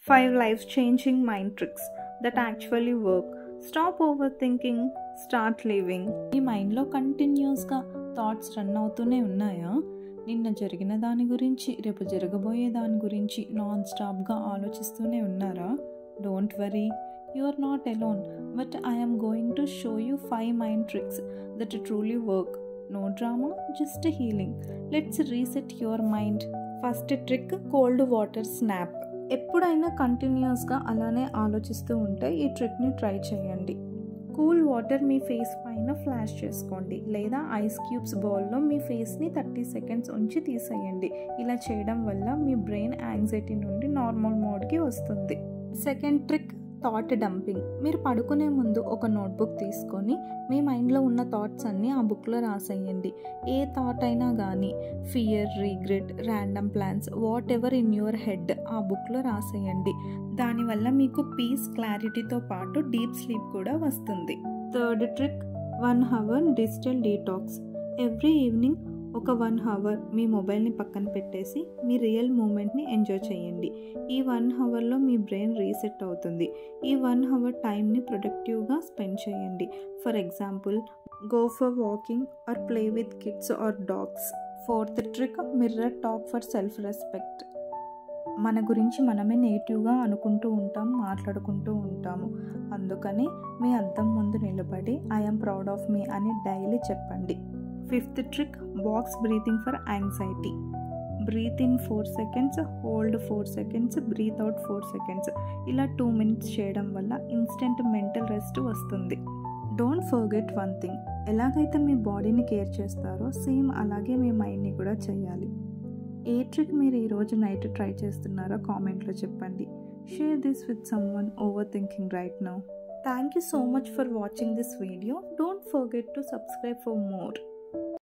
5 life changing mind tricks that actually work. Stop overthinking, start living. ఈ మైండ్లో కంటిన్యూస్గా thoughts run అవుతూనే ఉన్నాయా? నిన్న జరిగిన దాని గురించి, రేపు జరగబోయే దాని గురించి నాన్ స్టాప్గా ఆలోచిస్తూనే ఉన్నారా? Don't worry, you are not alone. But I am going to show you 5 mind tricks that truly work. No drama, just healing. Let's reset your mind. First trick, cold water snap. ఎప్పుడైనా కంటిన్యూస్గా అలానే ఆలోచిస్తూ ఉంటే ఈ ట్రిక్ని try చేయండి. Cool water మీ face పైన ఫ్లాష్ చేసుకోండి, లేదా ఐస్ క్యూబ్స్ బౌల్లో మీ ఫేస్ని 30 సెకండ్స్ ఉంచి తీసేయండి. ఇలా చేయడం వల్ల మీ బ్రెయిన్ యాంగ్జైటీ నుండి నార్మల్ మోడ్కి వస్తుంది. Second trick, thought dumping. మీరు పడుకునే ముందు ఒక నోట్బుక్ తీసుకొని మీ మైండ్లో ఉన్న థాట్స్ అన్నీ ఆ బుక్లో రాసేయండి. ఏ థాట్ అయినా కానీ, fear, regret, random plans, what ever in your head ఆ బుక్లో రాసేయండి. దానివల్ల మీకు పీస్, క్లారిటీతో పాటు డీప్ స్లీప్ కూడా వస్తుంది. Third trick, 1 hour digital detox. Every evening ఒక 1 hour మీ మొబైల్ని పక్కన పెట్టేసి మీ రియల్ మూమెంట్ని ఎంజాయ్ చేయండి. ఈ 1 hourలో మీ బ్రెయిన్ రీసెట్ అవుతుంది. ఈ 1 hour టైంని ప్రొడక్టివ్గా స్పెండ్ చేయండి. For example, go for walking or play with kids or dogs. Fourth trick, mirror talk for self respect. మన గురించి మనమే నెగిటివ్గా అనుకుంటూ ఉంటాం, మాట్లాడుకుంటూ ఉంటాము. అందుకని మీ అద్దం ముందు నిలబడి ఐఎమ్ ప్రౌడ్ ఆఫ్ మీ అని డైలీ చెప్పండి. Fifth trick, box breathing for anxiety. Breathe in 4 seconds, hold 4 seconds, breathe out 4 seconds. ఇలా 2 minutes చేయడం వల్ల ఇన్స్టెంట్ మెంటల్ రెస్ట్ వస్తుంది. డోంట్ ఫర్గెట్ వన్ థింగ్, ఎలాగైతే మీ బాడీని కేర్ చేస్తారో సేమ్ అలాగే మీ మైండ్ని కూడా చేయాలి. ఏ ట్రిక్ మీరు ఈరోజు నైట్ ట్రై చేస్తున్నారో కామెంట్లో చెప్పండి. Share this with someone over thinking right now. Thank you so much for watching this video. Don't forget to subscribe for more.